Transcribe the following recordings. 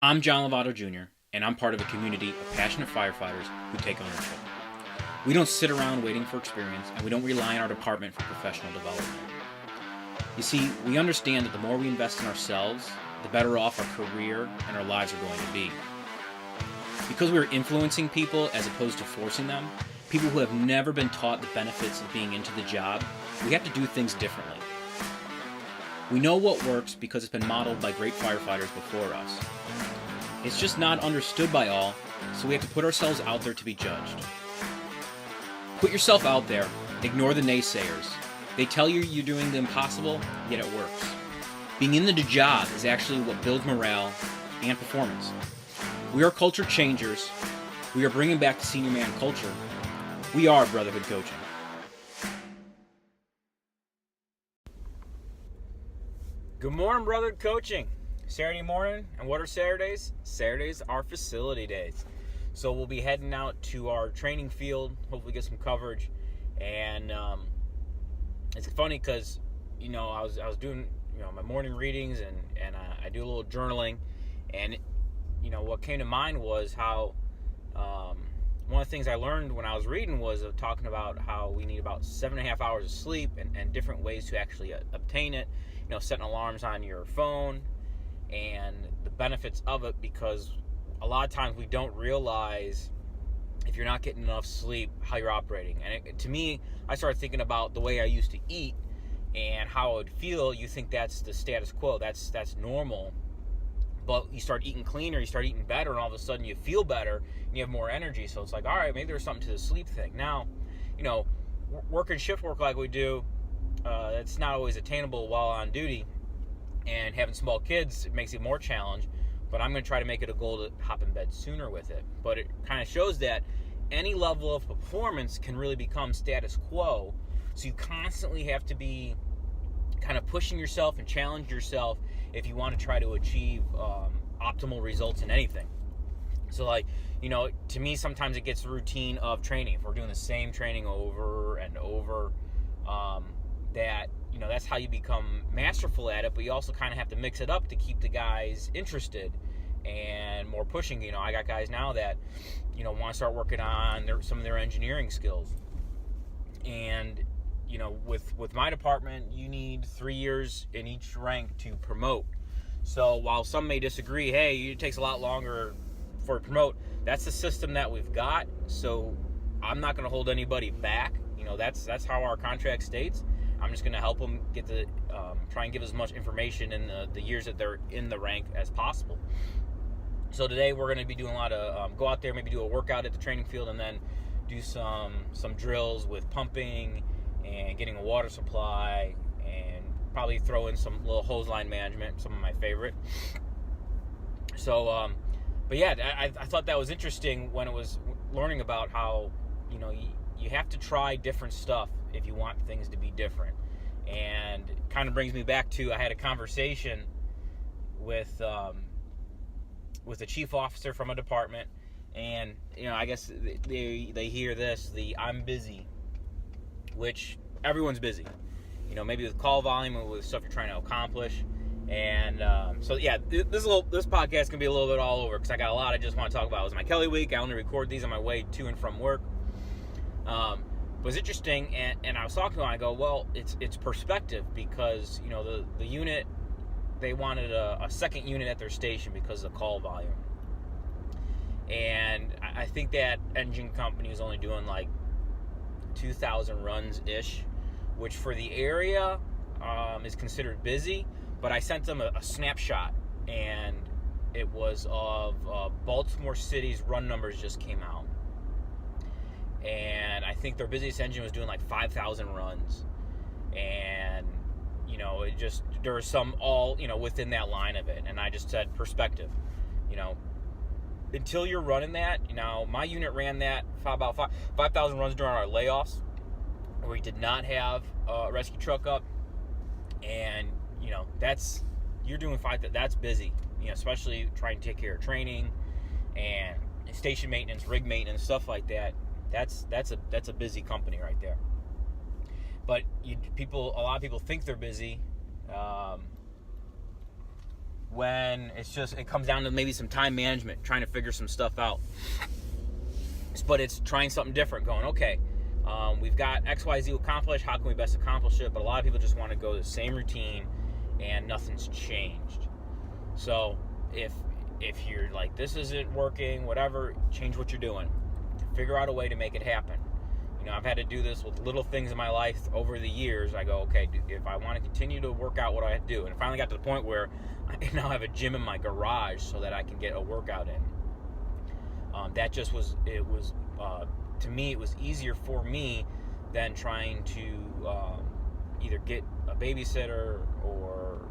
I'm John Lovato Jr., and I'm part of a community of passionate firefighters who take ownership. We don't sit around waiting for experience, and we don't rely on our department for professional development. You see, we understand that the more we invest in ourselves, the better off our career and our lives are going to be. Because we're influencing people as opposed to forcing them, people who have never been taught the benefits of being into the job, we have to do things differently. We know what works because it's been modeled by great firefighters before us. It's just not understood by all, so we have to put ourselves out there to be judged. Put yourself out there, ignore the naysayers. They tell you you're doing the impossible, yet it works. Being in the job is actually what builds morale and performance. We are culture changers. We are bringing back the senior man culture. We are Brotherhood Coaching. Good morning, Brotherhood Coaching. Saturday morning, and what are Saturdays? Saturdays are facility days. So we'll be heading out to our training field, hopefully get some coverage. And it's funny because, I was doing, my morning readings and I do a little journaling. And, what came to mind was how one of the things I learned when I was reading was talking about how we need about 7.5 hours of sleep and different ways to actually obtain it. Setting alarms on your phone and the benefits of it, because a lot of times we don't realize if you're not getting enough sleep how you're operating. And to me, I started thinking about the way I used to eat and how I would feel. You think that's the status quo, that's normal, but you start eating cleaner, you start eating better, and all of a sudden you feel better and you have more energy. So it's like, all right, maybe there's something to the sleep thing. Now, working shift work like we do, it's not always attainable while on duty, and having small kids, it makes it more challenge. But I'm going to try to make it a goal to hop in bed sooner with it. But it kind of shows that any level of performance can really become status quo. So you constantly have to be kind of pushing yourself and challenge yourself if you want to try to achieve optimal results in anything. So to me, sometimes it gets the routine of training. If we're doing the same training over and over, that's how you become masterful at it. But you also kind of have to mix it up to keep the guys interested and more pushing. I got guys now that want to start working on some of their engineering skills. And with my department, you need 3 years in each rank to promote. So while some may disagree, hey, it takes a lot longer for promote, that's the system that we've got. So I'm not going to hold anybody back. That's how our contract states. I'm just going to help them get try and give as much information in the years that they're in the rank as possible. So today we're going to be doing a lot of go out there, maybe do a workout at the training field, and then do some drills with pumping and getting a water supply, and probably throw in some little hose line management, some of my favorite. So, but yeah, I thought that was interesting when it was learning about how you have to try different stuff if you want things to be different. And it kind of brings me back to, I had a conversation with a chief officer from a department, and I guess they hear this, the I'm busy, which everyone's busy, maybe with call volume or with stuff you're trying to accomplish. And so yeah, this podcast can be a little bit all over because I got a lot I just want to talk about. It was my Kelly week. I only record these on my way to and from work. It was interesting, and I was talking to him, and I go, well, it's perspective, because the unit, they wanted a second unit at their station because of the call volume. And I think that engine company was only doing like 2,000 runs ish, which for the area is considered busy. But I sent them a snapshot, and it was of Baltimore City's run numbers just came out. And I think their busiest engine was doing like 5,000 runs. And, it just, there was some all, within that line of it. And I just said perspective, until you're running that, my unit ran that about 5,000 runs during our layoffs, where we did not have a rescue truck up. And, you're doing that's busy, especially trying to take care of training and station maintenance, rig maintenance, stuff like that. That's a busy company right there. But a lot of people think they're busy, when it comes down to maybe some time management, trying to figure some stuff out. But it's trying something different, going, okay, we've got XYZ to accomplish, how can we best accomplish it? But a lot of people just want to go the same routine and nothing's changed. So if you're like, this isn't working, whatever, change what you're doing. Figure out a way to make it happen. I've had to do this with little things in my life over the years. I go, okay, if I want to continue to work out, what do I have to do? And I finally got to the point where I now have a gym in my garage so that I can get a workout in. To me, it was easier for me than trying to either get a babysitter or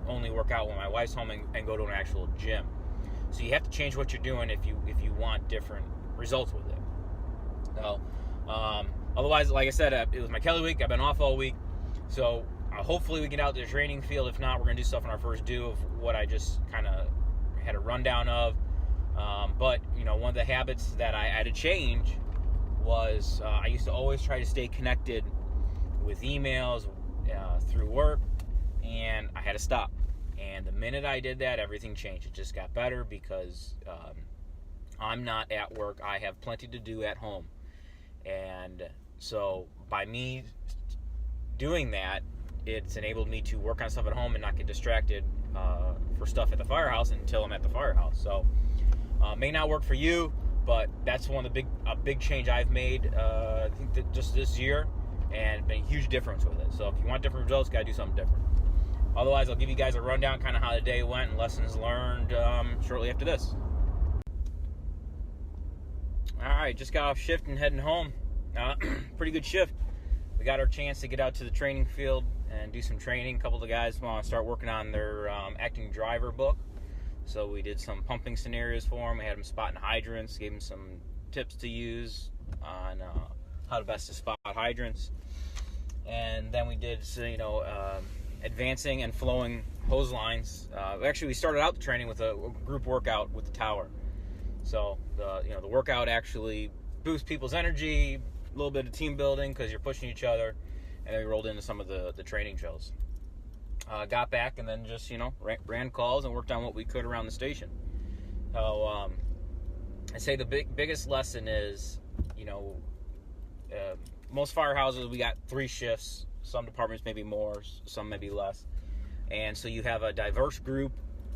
only work out when my wife's home and go to an actual gym. So you have to change what you're doing if you want different results with it. So, otherwise, like I said, it was my Kelly week. I've been off all week. So hopefully we get out to the training field. If not, we're going to do stuff in our first due of what I just kind of had a rundown of. But, one of the habits that I had to change was I used to always try to stay connected with emails through work, and I had to stop. And the minute I did that, everything changed. It just got better because I'm not at work. I have plenty to do at home. And so by me doing that, it's enabled me to work on stuff at home and not get distracted for stuff at the firehouse until I'm at the firehouse. So may not work for you, but that's a big change I've made I think that just this year, and been a huge difference with it. So if you want different results, gotta do something different. Otherwise, I'll give you guys a rundown, kind of how the day went and lessons learned shortly after this. All right, just got off shift and heading home. Pretty good shift. We got our chance to get out to the training field and do some training. A couple of the guys want to start working on their acting driver book. So we did some pumping scenarios for them. We had them spotting hydrants, gave them some tips to use on how to best to spot hydrants. And then we did, advancing and flowing hose lines. Actually, we started out the training with a group workout with the tower. So the workout actually boosts people's energy, a little bit of team building because you're pushing each other, and then we rolled into some of the training drills. Got back and then just ran calls and worked on what we could around the station. So I'd say the biggest lesson is most firehouses we got 3 shifts. Some departments maybe more, some maybe less, and so you have a diverse group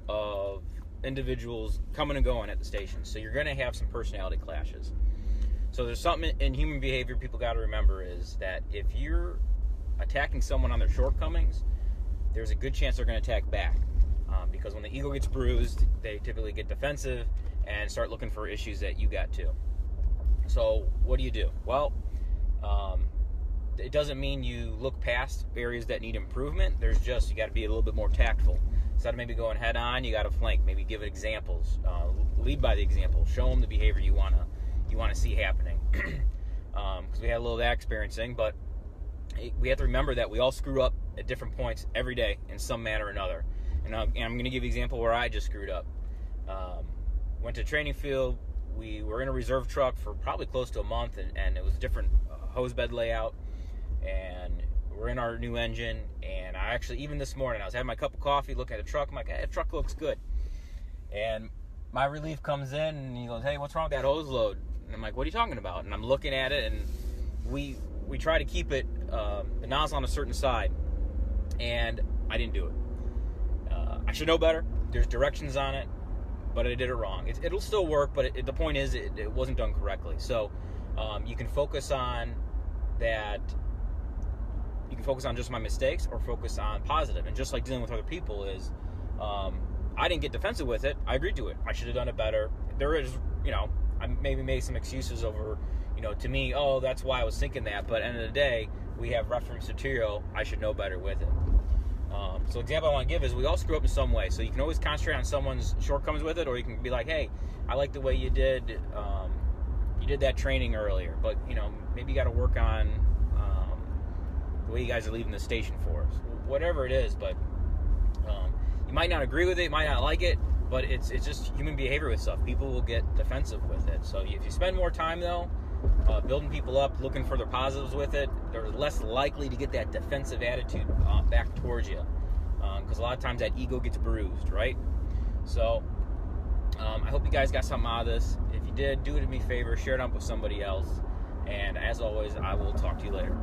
of individuals coming and going at the station. So you're going to have some personality clashes. So there's something in human behavior people got to remember is that if you're attacking someone on their shortcomings, there's a good chance they're going to attack back. Because when the ego gets bruised, they typically get defensive and start looking for issues that you got too. So what do? Well, it doesn't mean you look past areas that need improvement. You got to be a little bit more tactful. Instead of maybe going head on, you got to flank. Maybe give examples. Lead by the example. Show them the behavior you want to see happening. Because we had a little of that experiencing, but we have to remember that we all screw up at different points every day in some manner or another. And I'm going to give you an example where I just screwed up. Went to training field. We were in a reserve truck for probably close to a month, and it was a different hose bed layout. And we're in our new engine, and I actually, even this morning, I was having my cup of coffee, looking at the truck. I'm like, hey, the truck looks good. And my relief comes in, and he goes, hey, what's wrong with that hose load? And I'm like, what are you talking about? And I'm looking at it, and we try to keep it, the nozzle on a certain side, and I didn't do it. I should know better. There's directions on it, but I did it wrong. It'll still work, but the point is it wasn't done correctly. So you can focus on that. You can focus on just my mistakes or focus on positive. And just like dealing with other people is, I didn't get defensive with it. I agreed to it. I should have done it better. There is, I maybe made some excuses over, to me, oh, that's why I was thinking that. But at the end of the day, we have reference material. I should know better with it. So the example I want to give is we all screw up in some way. So you can always concentrate on someone's shortcomings with it, or you can be like, hey, I like the way you did that training earlier. But, maybe you got to work on the way you guys are leaving the station for us. Whatever it is, but you might not agree with it, might not like it, but it's just human behavior with stuff. People will get defensive with it. So if you spend more time, though, building people up, looking for their positives with it, they're less likely to get that defensive attitude back towards you. because a lot of times that ego gets bruised, right? So I hope you guys got something out of this. If you did, do it me a favor, share it up with somebody else. And as always, I will talk to you later.